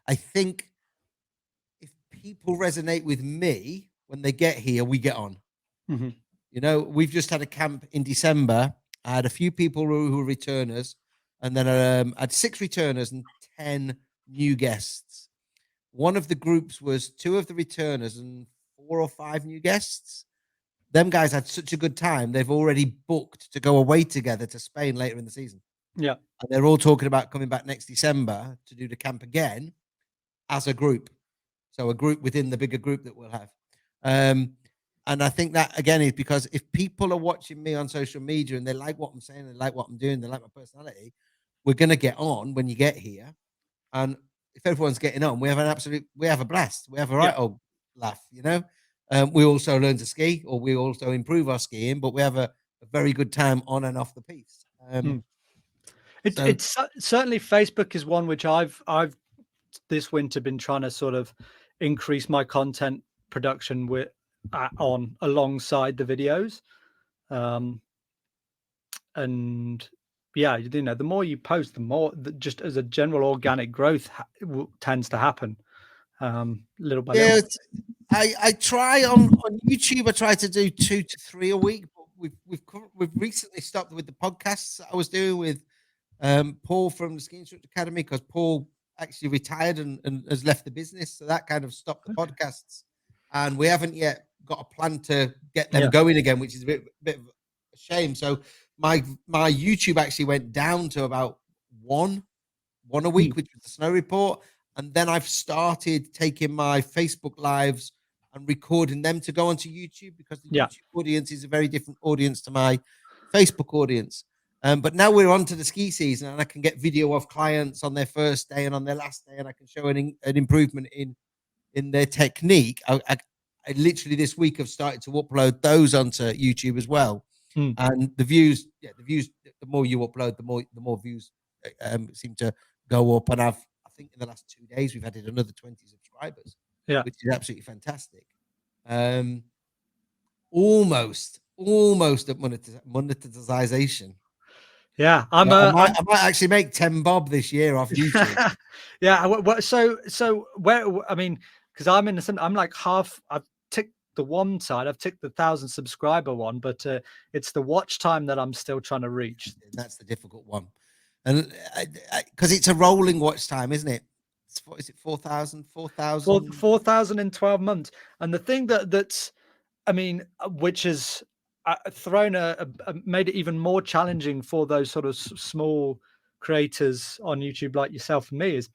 I think if people resonate with me when they get here, we get on. You know, we've just had a camp in December. I had a few people who were returners, and then I had 6 returners and 10 new guests. One of the groups was 2 of the returners and 4 or 5 new guests. Them guys had such a good time. They've already booked to go away together to Spain later in the season. Yeah. And they're all talking about coming back next December to do the camp again as a group. So a group within the bigger group that we'll have. And I think that, again, is because if people are watching me on social media and they like what I'm saying, they like what I'm doing, they like my personality, we're going to get on when you get here. And if everyone's getting on, we have a blast. We have a right old laugh, you know. We also learn to ski, or we also improve our skiing, but we have a very good time on and off the piste. It's certainly, Facebook is one which I've this winter been trying to sort of increase my content production on alongside the videos, and yeah, you do know, the more you post, the more just as a general organic growth tends to happen, little by Yeah, little. I try on YouTube. I try to do 2 to 3 a week. But we've recently stopped with the podcasts that I was doing with Paul from the Ski Instructor Academy, because Paul actually retired and has left the business, so that kind of stopped the podcasts. And we haven't yet got a plan to get them going again, which is a bit of a shame. So my YouTube actually went down to about one a week, which was the snow report. And then I've started taking my Facebook lives and recording them to go onto YouTube, because the YouTube audience is a very different audience to my Facebook audience. But now we're on to the ski season, and I can get video of clients on their first day and on their last day, and I can show an improvement in their technique. I literally this week have started to upload those onto YouTube as well. And the views, the more you upload, the more views seem to go up. And I think in the last 2 days we've added another 20 subscribers, which is absolutely fantastic. Almost at monetization. Yeah, I might actually make 10 bob this year off YouTube. Yeah. So where, I mean, because I'm in I'm like half. I've ticked the one side. I've ticked the 1,000 subscriber one, but it's the watch time that I'm still trying to reach. That's the difficult one, and because it's a rolling watch time, isn't it? What is it? 4,000 4,000 in 12 months. And the thing that's, I mean, which has thrown made it even more challenging for those sort of small creators on YouTube like yourself and me, is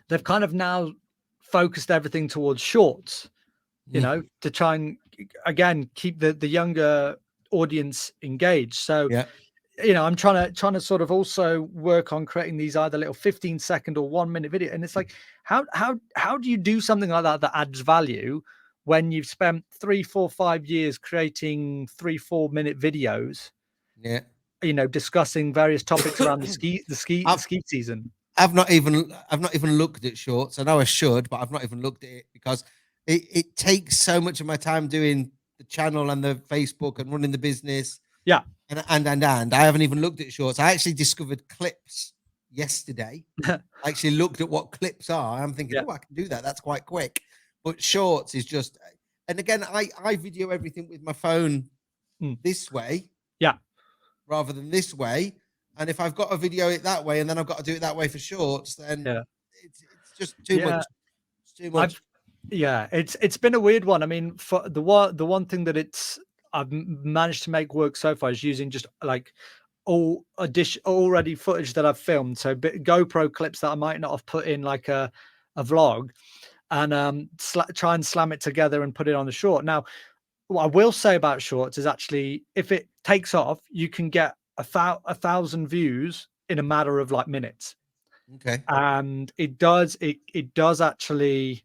they've kind of now focused everything towards shorts, you know, to try and again keep the younger audience engaged. So you know, I'm trying to sort of also work on creating these either little 15-second or 1-minute video. And it's like, how do you do something like that adds value when you've spent 3, 4, 5 years creating 3-4 minute videos? Yeah, you know, discussing various topics around the ski season. I've not even looked at shorts. I know I should, but I've not even looked at it, because it takes so much of my time doing the channel and the Facebook and running the business. Yeah. And I haven't even looked at shorts. I actually discovered clips yesterday. I actually looked at what clips are. I'm thinking, oh, I can do that. That's quite quick. But shorts is just, and again, I video everything with my phone this way. Yeah. Rather than this way. And if I've got to video it that way and then I've got to do it that way for shorts, then it's just too much. It's too much. It's been a weird one. I mean, for the one thing that I've managed to make work so far is using just like already footage that I've filmed. So GoPro clips that I might not have put in like a vlog, and try and slam it together and put it on the short. Now, what I will say about shorts is actually, if it takes off, you can get 1,000 views in a matter of like minutes. Okay. And it does actually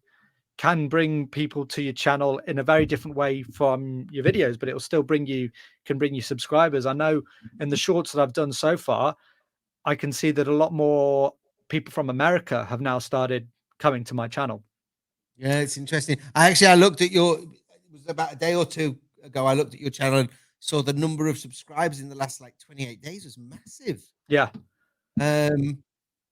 can bring people to your channel in a very different way from your videos, but it will still can bring you subscribers. I know in the shorts that I've done so far, I can see that a lot more people from America have now started coming to my channel. Yeah, it's interesting. I looked at it was about a day or two ago. I looked at your channel and saw the number of subscribers in the last like 28 days was massive. Yeah.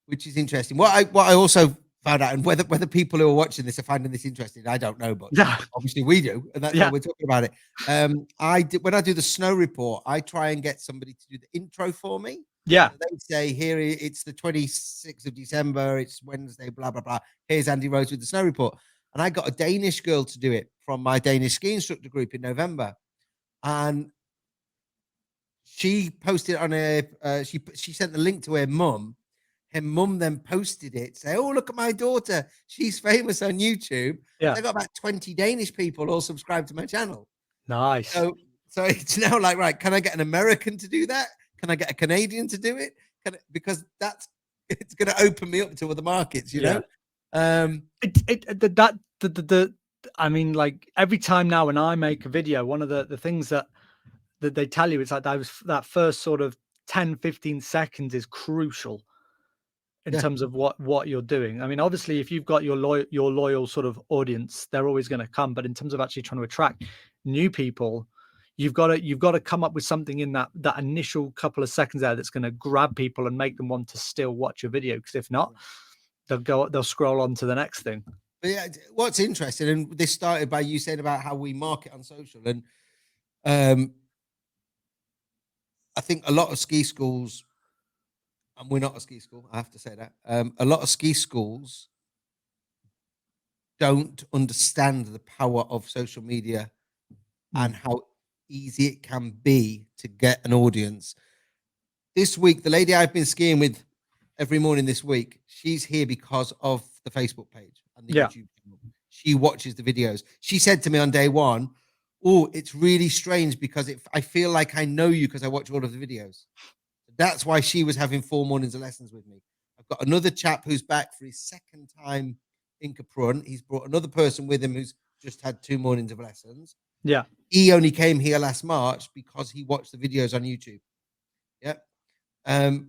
Which is interesting. What I also found out, and whether people who are watching this are finding this interesting, I don't know, but obviously we do, and that's why we're talking about it. When I do the snow report, I try and get somebody to do the intro for me. Yeah. So they say, here it's the 26th of December, it's Wednesday, blah blah blah. Here's Andy Rose with the snow report. And I got a Danish girl to do it from my Danish ski instructor group in November. And she posted on she sent the link to her mum. Her mum then posted it, say, oh, look at my daughter. She's famous on YouTube. Yeah. I got about 20 Danish people all subscribed to my channel. Nice. So it's now like, right, can I get an American to do that? Can I get a Canadian to do it? Because it's going to open me up to other markets, you know? I mean, like every time now when I make a video, one of the things that they tell you, it's like that first sort of 10-15 seconds is crucial in terms of what you're doing. I mean, obviously, if you've got your loyal sort of audience, they're always going to come. But in terms of actually trying to attract new people, you've got to come up with something in that initial couple of seconds there that's going to grab people and make them want to still watch your video, because if not, they'll scroll on to the next thing. But yeah, what's interesting, and this started by you saying about how we market on social, and I think a lot of ski schools, and we're not a ski school, I have to say that, a lot of ski schools don't understand the power of social media and how easy it can be to get an audience. This week, the lady I've been skiing with every morning this week, she's here because of the Facebook page and the YouTube channel. She watches the videos. She said to me on day one, "Oh, it's really strange because I feel like I know you because I watch all of the videos." That's why she was having 4 mornings of lessons with me. I've got another chap who's back for his second time in Capron. He's brought another person with him who's just had 2 mornings of lessons. Yeah. He only came here last March because he watched the videos on YouTube. Yeah.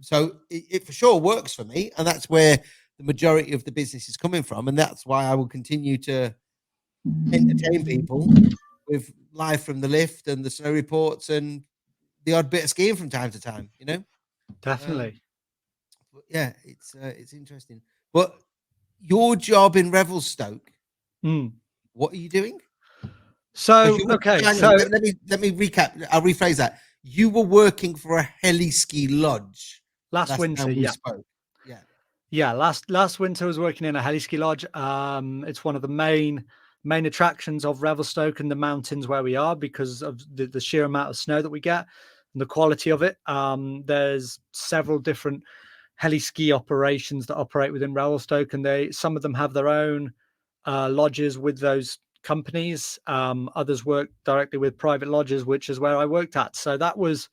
So it for sure works for me, and that's where the majority of the business is coming from, and that's why I will continue to entertain people with live from the lift and the snow reports and the odd bit of skiing from time to time. You know, Definitely. but yeah, it's interesting. But your job in Revelstoke, what are you doing? So okay, so let me recap. I'll rephrase that. You were working for a heli ski lodge last winter. time we Yeah. spoke. Yeah, last winter I was working in a heli ski lodge. It's one of the main attractions of Revelstoke and the mountains where we are, because of the sheer amount of snow that we get and the quality of it. There's several different heli ski operations that operate within Revelstoke, and some of them have their own lodges with those companies. Others work directly with private lodges, which is where I worked at. So that was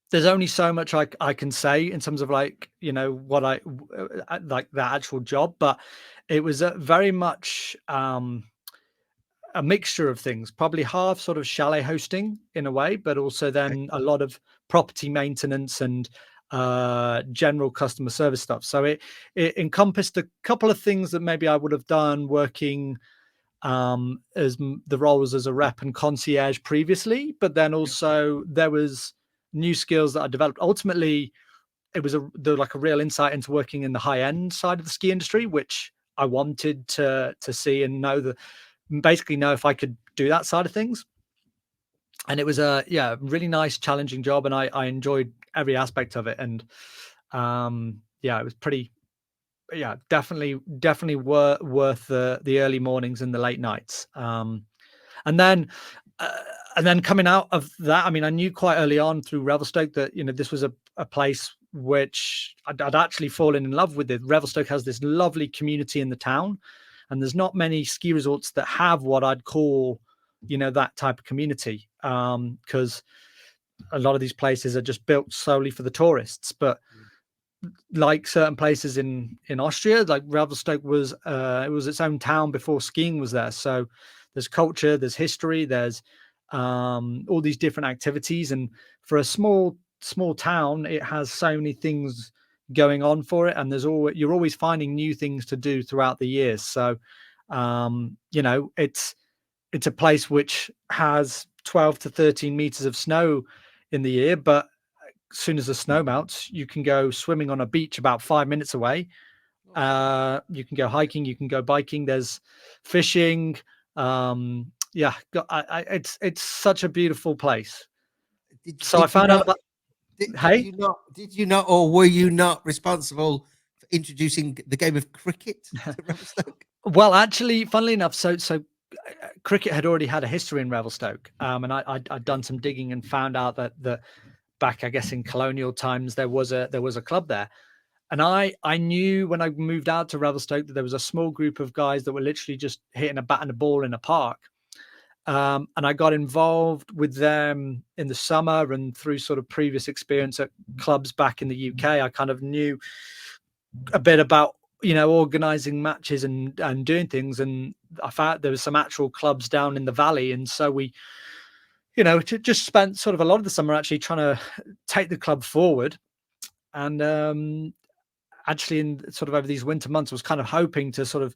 there's only so much I can say in terms of, like, you know, what I like the actual job, but it was very much a mixture of things, probably half sort of chalet hosting in a way, but also then a lot of property maintenance and general customer service stuff. So it encompassed a couple of things that maybe I would have done working as the roles as a rep and concierge previously, but then also there was new skills that I developed. Ultimately, it was like a real insight into working in the high end side of the ski industry, which I wanted to see and basically know if I could do that side of things. And it was a really nice, challenging job, and I enjoyed every aspect of it. And it was pretty, definitely worth the early mornings and the late nights. And then coming out of that, I mean, I knew quite early on through Revelstoke that, you know, this was a place which I'd actually fallen in love with. Revelstoke has this lovely community in the town, and there's not many ski resorts that have what I'd call, you know, that type of community, because a lot of these places are just built solely for the tourists. But like certain places in Austria, like Revelstoke was it was its own town before skiing was there. So there's culture, there's history, there's all these different activities, and for a small town, it has so many things going on for it, and you're always finding new things to do throughout the years. So you know, it's a place which has 12 to 13 meters of snow in the year, but as soon as the snow melts, you can go swimming on a beach about 5 minutes away. You can go hiking, you can go biking, there's fishing. It's such a beautiful place. I found out about. Did you not, or were you not responsible for introducing the game of cricket to Revelstoke? Well, actually, funnily enough, so cricket had already had a history in Revelstoke, and I'd done some digging and found out that back, I guess, in colonial times, there was a club there. And I knew when I moved out to Revelstoke that there was a small group of guys that were literally just hitting a bat and a ball in a park. And I got involved with them in the summer, and through sort of previous experience at clubs back in the UK, I kind of knew a bit about, you know, organizing matches and doing things. And I found there was some actual clubs down in the valley. And so we, you know, just spent sort of a lot of the summer actually trying to take the club forward. And actually, in sort of over these winter months, was kind of hoping to sort of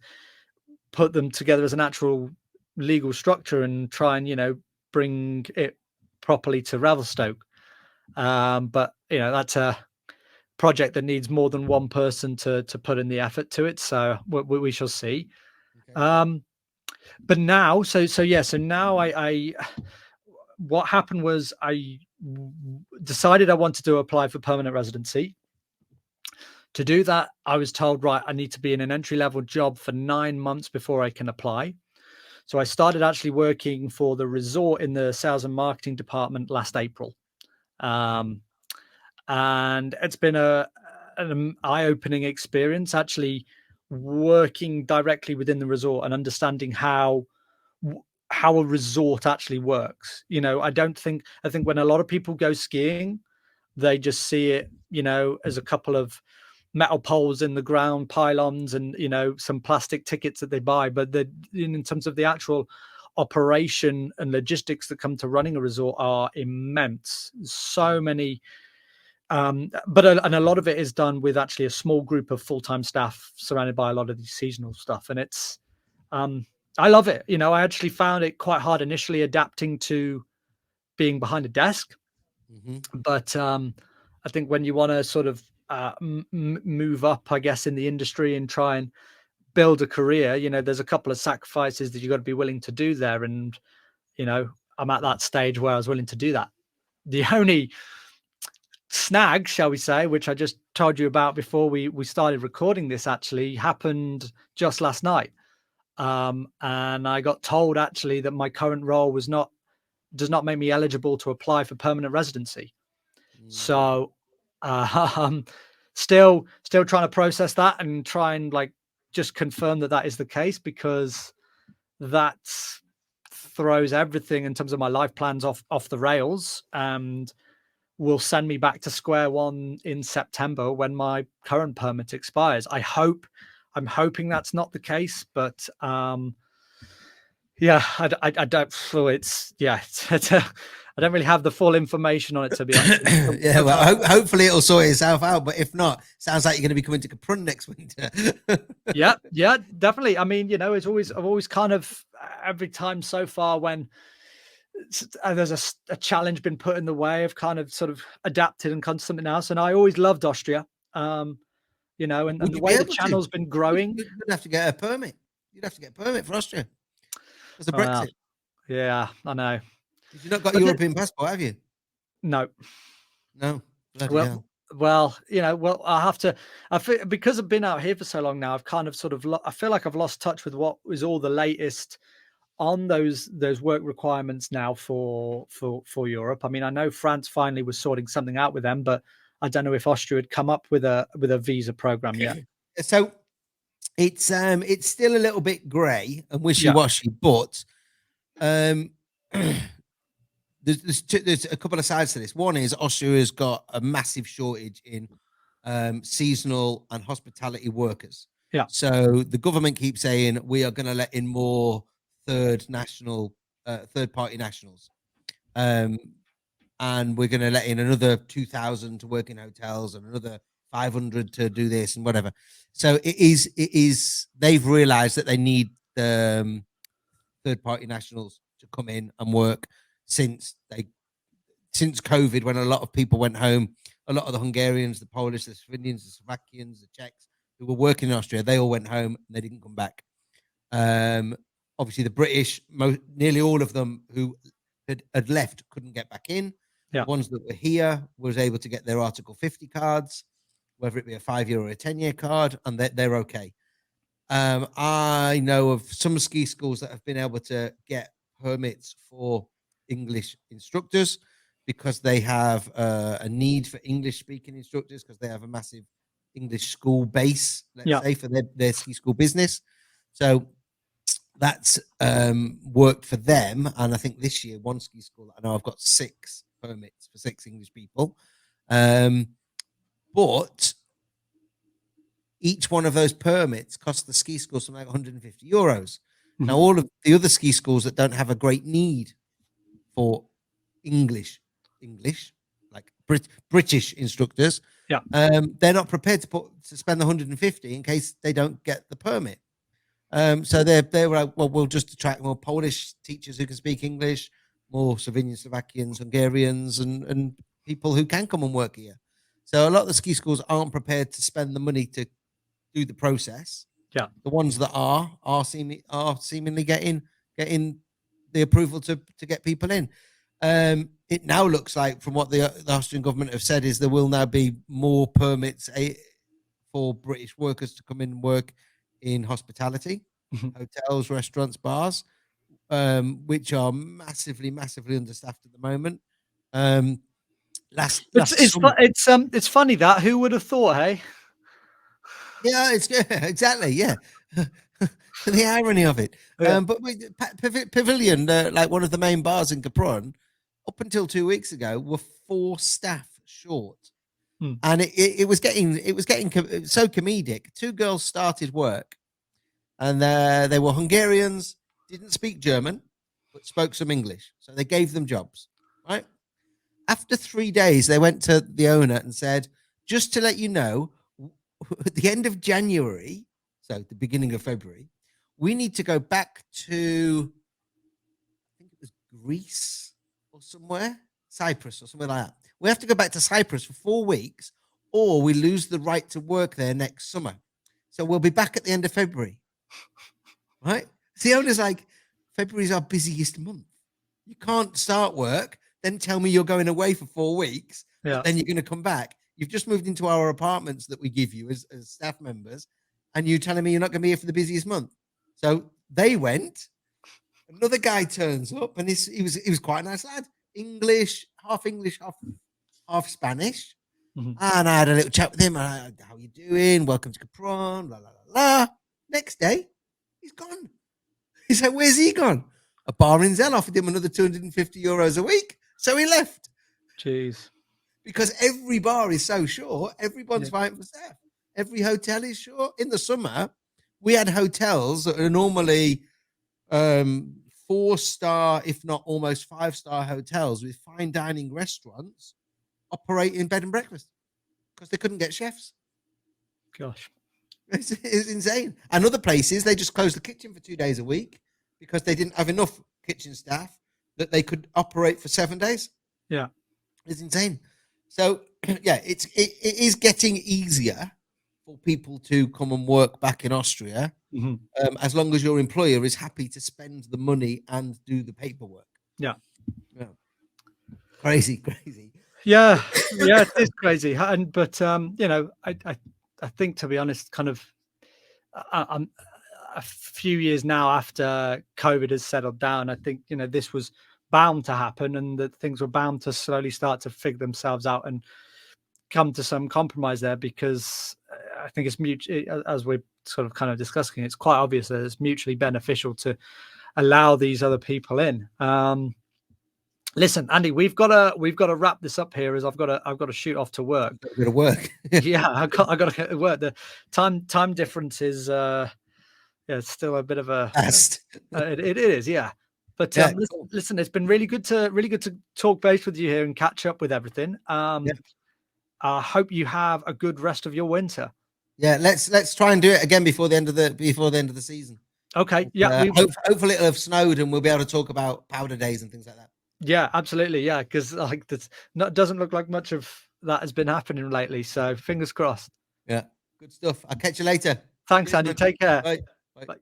put them together as an actual legal structure and try and, bring it properly to Revelstoke. But that's a project that needs more than one person to put in the effort to it. So we shall see. Okay. But now, so now I what happened was I decided I wanted to apply for permanent residency. To do that, I was told, right, I need to be in an entry-level job for 9 months before I can apply. So I started actually working for the resort in the sales and marketing department last April. And it's been an eye-opening experience, actually working directly within the resort and understanding how a resort actually works. I think when a lot of people go skiing, they just see it, as a couple of metal poles in the ground, pylons, and some plastic tickets that they buy. But in terms of the actual operation and logistics that come to running a resort are immense. So many, but a lot of it is done with actually a small group of full-time staff surrounded by a lot of the seasonal stuff, and it's I love it. I actually found it quite hard initially adapting to being behind a desk, but I think when you want to sort of move up, I guess, in the industry and try and build a career, there's a couple of sacrifices that you've got to be willing to do there. And, I'm at that stage where I was willing to do that. The only snag, shall we say, which I just told you about before we started recording this, actually happened just last night. And I got told actually that my current role does not make me eligible to apply for permanent residency. So still trying to process that and try and just confirm that is the case, because that throws everything in terms of my life plans off the rails and will send me back to square one in September when my current permit expires. I'm hoping that's not the case, but yeah, I don't. I don't really have the full information on it, to be honest. Yeah, well, hopefully it'll sort itself out. But if not, sounds like you're going to be coming to Capron next winter. yeah, definitely. I mean, I've always kind of, every time so far when there's a challenge been put in the way, I've kind of sort of adapted and come to something else. And I always loved Austria. And the way the channel's been growing. You'd have to get a permit. You'd have to get a permit for Austria. There's a Brexit. Yeah, I know. You've not got a European passport, have you? No. Well, I have to. I feel, because I've been out here for so long now, I've kind of sort of. I feel like I've lost touch with what is all the latest on those work requirements now for Europe. I mean, I know France finally was sorting something out with them, but I don't know if Austria had come up with a visa program yet. So it's still a little bit grey and wishy-washy, but there's a couple of sides to this. One is Austria has got a massive shortage in seasonal and hospitality workers. Yeah. So the government keeps saying we are going to let in more third-party nationals, and we're going to let in another 2,000 to work in hotels and another 500 to do this and whatever. So it is. They've realised that they need third-party nationals to come in and work since COVID, when a lot of people went home. A lot of the Hungarians, the Polish, the Slovenians, the Slovakians, the Czechs who were working in Austria, they all went home and they didn't come back. Obviously, the British, nearly all of them who had left couldn't get back in. Yeah. The ones that were here was able to get their Article 50 cards, whether it be a 5-year or a 10-year card, and they're okay. I know of some ski schools that have been able to get permits for English instructors because they have a need for English speaking instructors, because they have a massive English school base, let's say, for their ski school business. So that's worked for them. And I think this year, one ski school, I know I've got 6 permits for 6 English people. But each one of those permits costs the ski school something like 150 euros. Mm-hmm. Now, all of the other ski schools that don't have a great need for English, like British instructors, they're not prepared to spend the 150 in case they don't get the permit. So they were like, well, we'll just attract more Polish teachers who can speak English, more Slovenian, Slovakians, Hungarians, and people who can come and work here. So a lot of the ski schools aren't prepared to spend the money to do the process. Yeah. The ones that are seemingly getting the approval to get people in. It now looks like, from what the Austrian government have said, is there will now be more permits for British workers to come in and work in hospitality, hotels, restaurants, bars, which are massively understaffed at the moment. It's funny that, who would have thought, hey? Yeah, it's exactly, yeah. The irony of it. Yeah. But Pavilion, like one of the main bars in Capron, up until 2 weeks ago, were 4 staff short. And it was getting so comedic. 2 girls started work, and they were Hungarians, didn't speak German, but spoke some English. So they gave them jobs, right? After 3 days, they went to the owner and said, just to let you know, at the end of January, so the beginning of February, we need to go back to, I think it was Greece or somewhere, Cyprus or somewhere like that. We have to go back to Cyprus for 4 weeks, or we lose the right to work there next summer. So we'll be back at the end of February, right? So the owner's like, February's our busiest month. You can't start work, then tell me you're going away for 4 weeks, then you're going to come back. You've just moved into our apartments that we give you as staff members, and you're telling me you're not going to be here for the busiest month. So they went. Another guy turns up, and he was quite a nice lad. English, half Spanish. And I had a little chat with him. How you doing? Welcome to Capron. La la la la. Next day, he's gone. He's like, where's he gone? A bar in Zell offered him another €250 a week, so he left. Jeez. Because every bar is so short, everyone's fighting for staff. Every hotel is short. In the summer, we had hotels that are normally 4-star, if not almost 5-star hotels with fine dining restaurants operate in bed and breakfast because they couldn't get chefs. Gosh. It's insane. And other places, they just closed the kitchen for 2 days a week because they didn't have enough kitchen staff that they could operate for 7 days. Yeah. It's insane. So, yeah, it is getting easier for people to come and work back in Austria, as long as your employer is happy to spend the money and do the paperwork. Yeah. Crazy. Yeah, it is crazy. But you know, I think, to be honest, kind of, I'm a few years now after COVID has settled down, I think, you know, this was bound to happen, and that things were bound to slowly start to figure themselves out and come to some compromise there, because I think it's mutual, as we're sort of kind of discussing, it's quite obvious that it's mutually beneficial to allow these other people in. Listen, Andy, we've got to wrap this up here, as I've got to shoot off to work. Go to work. Yeah, I got to get to work. The time difference is it's still a bit of a it is, yeah. But listen, it's been really good to talk base with you here and catch up with everything. I hope you have a good rest of your winter. Yeah, let's try and do it again before the end of the season. Okay. Yeah. Hopefully it'll have snowed and we'll be able to talk about powder days and things like that. Yeah, absolutely. Yeah, because like doesn't look like much of that has been happening lately. So fingers crossed. Yeah, good stuff. I'll catch you later. Thanks, Andy. Take care. Bye. Bye.